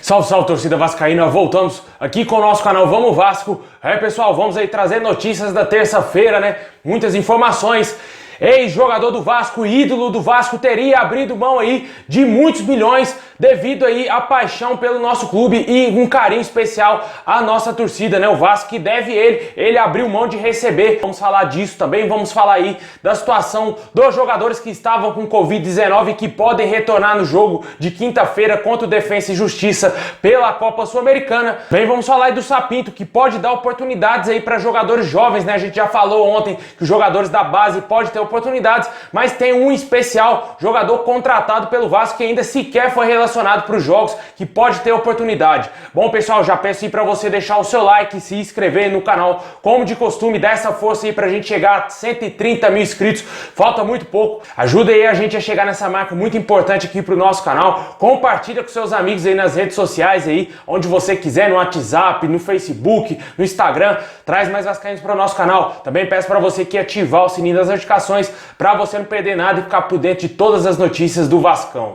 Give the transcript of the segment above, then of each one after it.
Salve, salve, torcida vascaína, voltamos aqui com o nosso canal Vamos Vasco. Pessoal, vamos aí trazer notícias da terça-feira, né? Muitas informações. Ex-jogador do Vasco, ídolo do Vasco, teria abrido mão aí de muitos milhões devido aí à paixão pelo nosso clube e um carinho especial à nossa torcida, né? O Vasco que deve ele abriu mão de receber. Vamos falar disso também, vamos falar aí da situação dos jogadores que estavam com Covid-19 e que podem retornar no jogo de quinta-feira contra o Defensa e Justiça pela Copa Sul-Americana. Também vamos falar aí do Sapinto, que pode dar oportunidades aí para jogadores jovens, né? A gente já falou ontem que os jogadores da base podem ter oportunidades, mas tem um especial jogador contratado pelo Vasco que ainda sequer foi relacionado para os jogos, que pode ter oportunidade. Bom, pessoal, já peço aí para você deixar o seu like, se inscrever no canal, como de costume, dar essa força aí pra gente chegar a 130 mil inscritos, falta muito pouco, ajuda aí a gente a chegar nessa marca muito importante aqui pro nosso canal, compartilha com seus amigos aí nas redes sociais aí, onde você quiser, no WhatsApp, no Facebook, no Instagram, traz mais vascaínos para o nosso canal. Também peço para você que ativar o sininho das notificações para você não perder nada e ficar por dentro de todas as notícias do Vascão.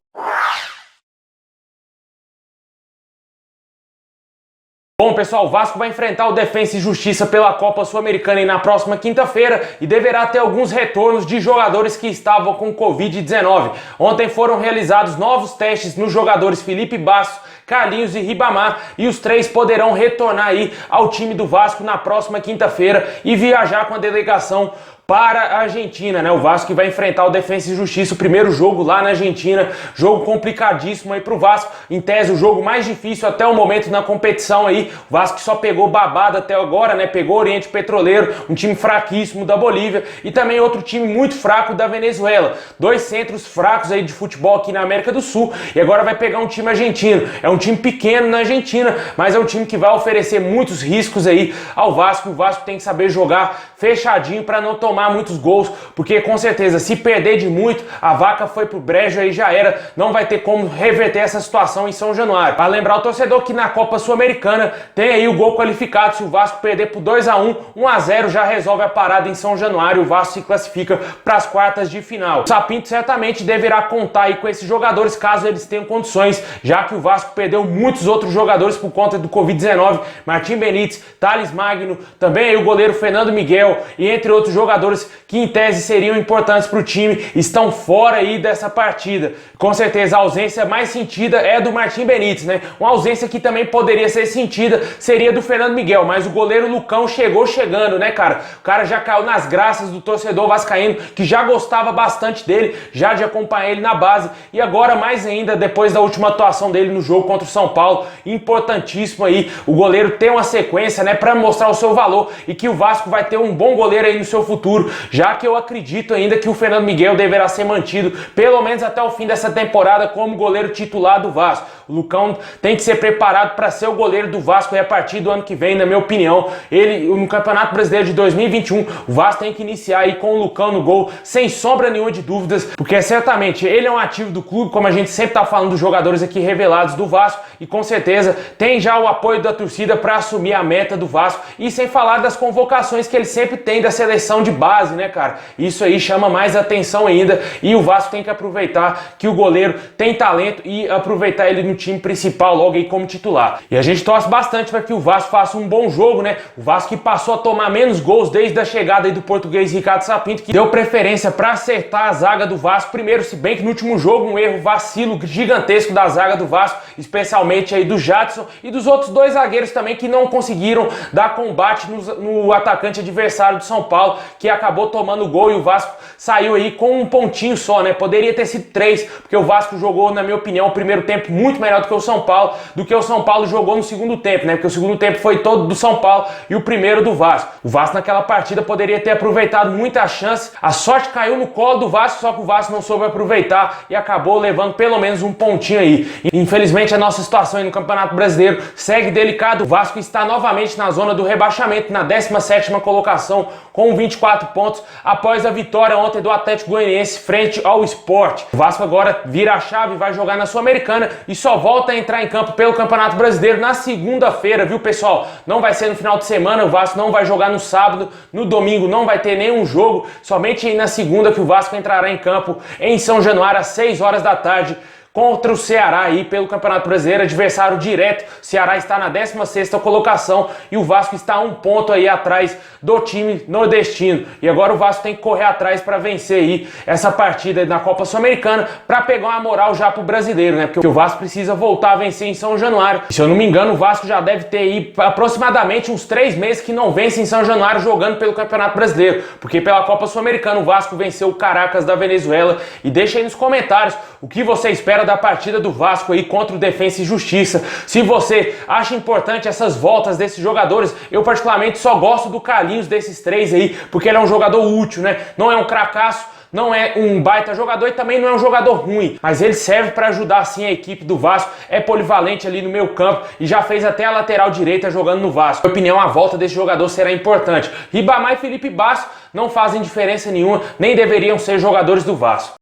Bom, pessoal, o Vasco vai enfrentar o Defensa e Justiça pela Copa Sul-Americana na próxima quinta-feira e deverá ter alguns retornos de jogadores que estavam com Covid-19. Ontem foram realizados novos testes nos jogadores Felipe Basso, Carlinhos e Ribamar, e os três poderão retornar aí ao time do Vasco na próxima quinta-feira e viajar com a delegação para a Argentina, né? O Vasco que vai enfrentar o Defensa e Justiça, o primeiro jogo lá na Argentina, jogo complicadíssimo aí pro Vasco, em tese o jogo mais difícil até o momento na competição aí, o Vasco que só pegou babado até agora, né? Pegou o Oriente Petroleiro, um time fraquíssimo da Bolívia e também outro time muito fraco da Venezuela, dois centros fracos aí de futebol aqui na América do Sul, e agora vai pegar um time argentino, é um time pequeno na Argentina, mas é um time que vai oferecer muitos riscos aí ao Vasco. O Vasco tem que saber jogar fechadinho para não tomar muitos gols, porque com certeza se perder de muito, a vaca foi pro brejo aí, já era, não vai ter como reverter essa situação em São Januário. Para lembrar o torcedor que na Copa Sul-Americana tem aí o gol qualificado, se o Vasco perder por 2-1, 1-0 já resolve a parada em São Januário, o Vasco se classifica para as quartas de final. O Sapinto certamente deverá contar aí com esses jogadores caso eles tenham condições, já que o Vasco perdeu muitos outros jogadores por conta do Covid-19, Martim Benítez, Thales Magno, também aí o goleiro Fernando Miguel e entre outros jogadores que em tese seriam importantes para o time, estão fora aí dessa partida. Com certeza a ausência mais sentida é do Martim Benítez, né? Uma ausência que também poderia ser sentida seria do Fernando Miguel, mas o goleiro Lucão chegou chegando, né, cara? O cara já caiu nas graças do torcedor vascaíno, que já gostava bastante dele, já de acompanhar ele na base, e agora mais ainda depois da última atuação dele no jogo contra o São Paulo, importantíssimo aí o goleiro ter uma sequência, né, para mostrar o seu valor e que o Vasco vai ter um bom goleiro aí no seu futuro, já que eu acredito ainda que o Fernando Miguel deverá ser mantido pelo menos até o fim dessa temporada como goleiro titular do Vasco. O Lucão tem que ser preparado para ser o goleiro do Vasco e a partir do ano que vem, na minha opinião, ele no Campeonato Brasileiro de 2021, o Vasco tem que iniciar aí com o Lucão no gol, sem sombra nenhuma de dúvidas, porque certamente ele é um ativo do clube, como a gente sempre tá falando dos jogadores aqui revelados do Vasco, e com certeza tem já o apoio da torcida para assumir a meta do Vasco, e sem falar das convocações que ele sempre tem da seleção de base, né, cara? Isso aí chama mais atenção ainda, e o Vasco tem que aproveitar que o goleiro tem talento e aproveitar ele no time principal logo aí como titular. E a gente torce bastante para que o Vasco faça um bom jogo, né? O Vasco que passou a tomar menos gols desde a chegada aí do português Ricardo Sapinto, que deu preferência para acertar a zaga do Vasco primeiro, se bem que no último jogo um erro vacilo gigantesco da zaga do Vasco, especialmente aí do Jadson e dos outros dois zagueiros também que não conseguiram dar combate no atacante adversário do São Paulo, que acabou tomando o gol e o Vasco saiu aí com um pontinho só, né? Poderia ter sido 3, porque o Vasco jogou, na minha opinião, o primeiro tempo muito melhor do que o São Paulo jogou no segundo tempo, né? Porque o segundo tempo foi todo do São Paulo e o primeiro do Vasco. O Vasco naquela partida poderia ter aproveitado muita chance, a sorte caiu no colo do Vasco, só que o Vasco não soube aproveitar e acabou levando pelo menos um pontinho aí. Infelizmente a nossa situação aí no Campeonato Brasileiro segue delicada, o Vasco está novamente na zona do rebaixamento, na 17ª colocação com 24 pontos, após a vitória ontem do Atlético Goianiense frente ao Sport. O Vasco agora vira a chave, vai jogar na Sul-Americana e só volta a entrar em campo pelo Campeonato Brasileiro na segunda-feira, viu, pessoal? Não vai ser no final de semana, o Vasco não vai jogar no sábado, no domingo não vai ter nenhum jogo, somente na segunda que o Vasco entrará em campo em São Januário às 6 horas da tarde contra o Ceará aí pelo Campeonato Brasileiro, adversário direto. O Ceará está na 16ª colocação e o Vasco está a 1 ponto aí atrás do time nordestino. E agora o Vasco tem que correr atrás para vencer aí essa partida na Copa Sul-Americana para pegar uma moral já pro brasileiro, né? Porque o Vasco precisa voltar a vencer em São Januário. E, se eu não me engano, o Vasco já deve ter aí aproximadamente uns 3 meses que não vence em São Januário jogando pelo Campeonato Brasileiro, porque pela Copa Sul-Americana o Vasco venceu o Caracas da Venezuela. E deixa aí nos comentários o que você espera da partida do Vasco aí contra o Defensa e Justiça. Se você acha importante essas voltas desses jogadores, eu particularmente só gosto do Carlinhos desses 3 aí, porque ele é um jogador útil, né? Não é um cracaço, não é um baita jogador e também não é um jogador ruim, mas ele serve para ajudar sim a equipe do Vasco, é polivalente ali no meio campo e já fez até a lateral direita jogando no Vasco. Na minha opinião, a volta desse jogador será importante. Ribamar e Felipe Basso não fazem diferença nenhuma, nem deveriam ser jogadores do Vasco.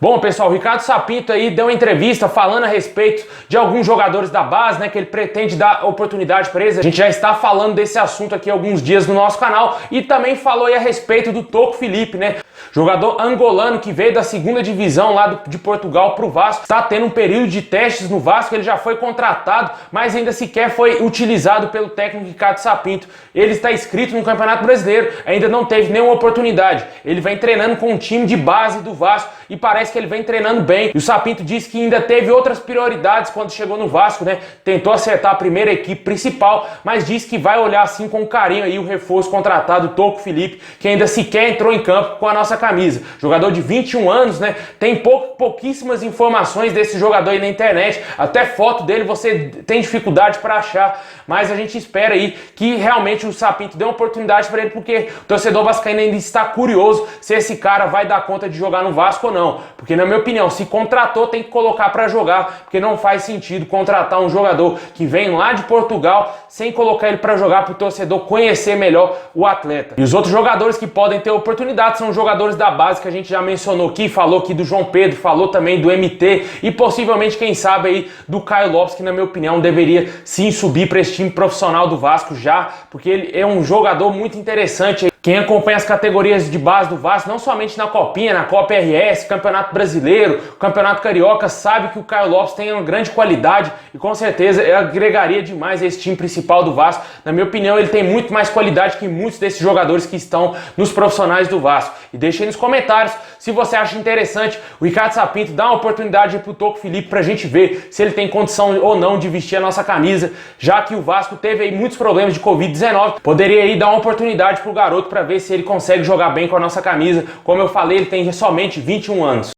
Bom, pessoal, o Ricardo Sapinto aí deu uma entrevista falando a respeito de alguns jogadores da base, né, que ele pretende dar oportunidade para eles. A gente já está falando desse assunto aqui há alguns dias no nosso canal e também falou aí a respeito do Toco Filipe, né, jogador angolano que veio da 2ª divisão lá de Portugal para o Vasco. Está tendo um período de testes no Vasco, ele já foi contratado, mas ainda sequer foi utilizado pelo técnico Ricardo Sapinto. Ele está inscrito no Campeonato Brasileiro, ainda não teve nenhuma oportunidade. Ele vem treinando com um time de base do Vasco e parece que ele vem treinando bem. E o Sapinto disse que ainda teve outras prioridades quando chegou no Vasco, né? Tentou acertar a primeira equipe principal, mas disse que vai olhar assim com carinho aí o reforço contratado, Toco Filipe, que ainda sequer entrou em campo com a nossa camisa. Jogador de 21 anos, né? Tem pouquíssimas informações desse jogador aí na internet, até foto dele você tem dificuldade para achar, mas a gente espera aí que realmente o Sapinto dê uma oportunidade para ele, porque o torcedor vascaíno ainda está curioso se esse cara vai dar conta de jogar no Vasco ou não, porque na minha opinião, se contratou tem que colocar para jogar, porque não faz sentido contratar um jogador que vem lá de Portugal sem colocar ele para jogar, para o torcedor conhecer melhor o atleta. E os outros jogadores que podem ter oportunidade são jogadores da base que a gente já mencionou aqui, falou aqui do João Pedro, falou também do MT e possivelmente, quem sabe aí, do Caio Lopes, que na minha opinião deveria sim subir para esse time profissional do Vasco já, porque ele é um jogador muito interessante. Quem acompanha as categorias de base do Vasco, não somente na Copinha, na Copa RS, Campeonato Brasileiro, Campeonato Carioca, sabe que o Caio Lopes tem uma grande qualidade e com certeza agregaria demais a esse time principal do Vasco. Na minha opinião, ele tem muito mais qualidade que muitos desses jogadores que estão nos profissionais do Vasco. E deixa aí nos comentários se você acha interessante o Ricardo Sapinto dar uma oportunidade pro Toco Filipe pra gente ver se ele tem condição ou não de vestir a nossa camisa, já que o Vasco teve aí muitos problemas de Covid-19. Poderia aí dar uma oportunidade pro garoto para ver se ele consegue jogar bem com a nossa camisa. Como eu falei, ele tem somente 21 anos.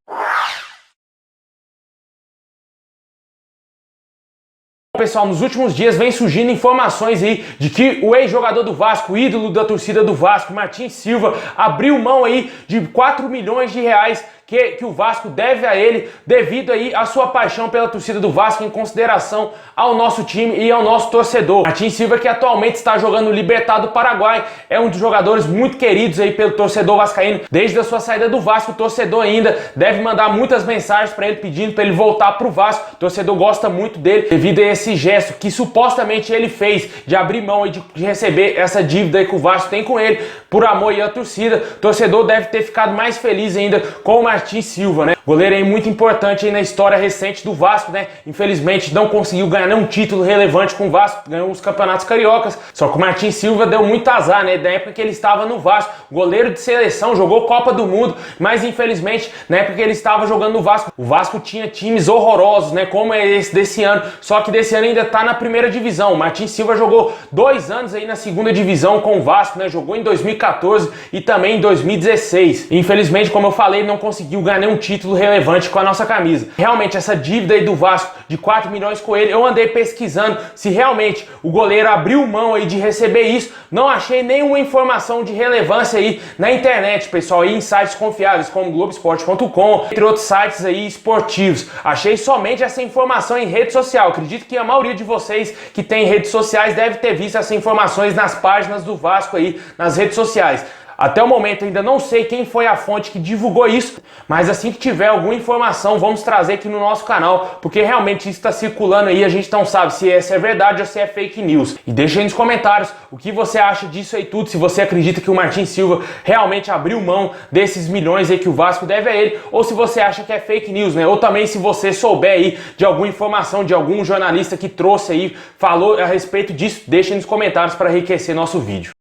Pessoal, nos últimos dias vem surgindo informações aí de que o ex-jogador do Vasco, o ídolo da torcida do Vasco, Martin Silva, abriu mão aí de 4 milhões de reais que o Vasco deve a ele, devido aí à sua paixão pela torcida do Vasco, em consideração ao nosso time e ao nosso torcedor. Martin Silva, que atualmente está jogando no Libertad do Paraguai, é um dos jogadores muito queridos aí pelo torcedor vascaíno. Desde a sua saída do Vasco, o torcedor ainda deve mandar muitas mensagens para ele pedindo para ele voltar para o Vasco. O torcedor gosta muito dele devido a esse gesto que supostamente ele fez de abrir mão e de receber essa dívida aí que o Vasco tem com ele, por amor e a torcida. O torcedor deve ter ficado mais feliz ainda com o Martin Silva, né? Goleiro aí muito importante aí na história recente do Vasco, né? Infelizmente não conseguiu ganhar nenhum título relevante com o Vasco, ganhou os campeonatos cariocas, só que o Martin Silva deu muito azar, né? Da época que ele estava no Vasco, goleiro de seleção, jogou Copa do Mundo, mas infelizmente na época que ele estava jogando no Vasco, o Vasco tinha times horrorosos, né? Como é esse desse ano, só que desse ano ainda tá na primeira divisão. O Martin Silva jogou 2 anos aí na 2ª divisão com o Vasco, né? Jogou em 2014 e também em 2016. Infelizmente, como eu falei, não conseguiu ganhar nenhum título relevante com a nossa camisa. Realmente, essa dívida aí do Vasco de 4 milhões com ele, eu andei pesquisando se realmente o goleiro abriu mão aí de receber isso. Não achei nenhuma informação de relevância aí na internet, pessoal, aí em sites confiáveis como Globoesporte.com, entre outros sites aí esportivos. Achei somente essa informação em rede social. Acredito que a maioria de vocês que tem redes sociais deve ter visto essas informações nas páginas do Vasco aí, nas redes sociais. Até o momento ainda não sei quem foi a fonte que divulgou isso, mas assim que tiver alguma informação vamos trazer aqui no nosso canal, porque realmente isso está circulando aí, a gente não sabe se essa é verdade ou se é fake news. E deixa aí nos comentários o que você acha disso aí tudo, se você acredita que o Martin Silva realmente abriu mão desses milhões aí que o Vasco deve a ele, ou se você acha que é fake news, né? Ou também se você souber aí de alguma informação de algum jornalista que trouxe aí, falou a respeito disso, deixa aí nos comentários para enriquecer nosso vídeo.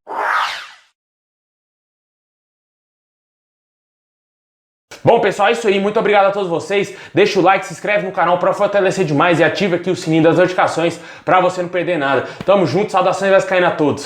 Bom, pessoal, é isso aí. Muito obrigado a todos vocês. Deixa o like, se inscreve no canal para fortalecer demais e ativa aqui o sininho das notificações para você não perder nada. Tamo junto, saudações vascaínas a todos.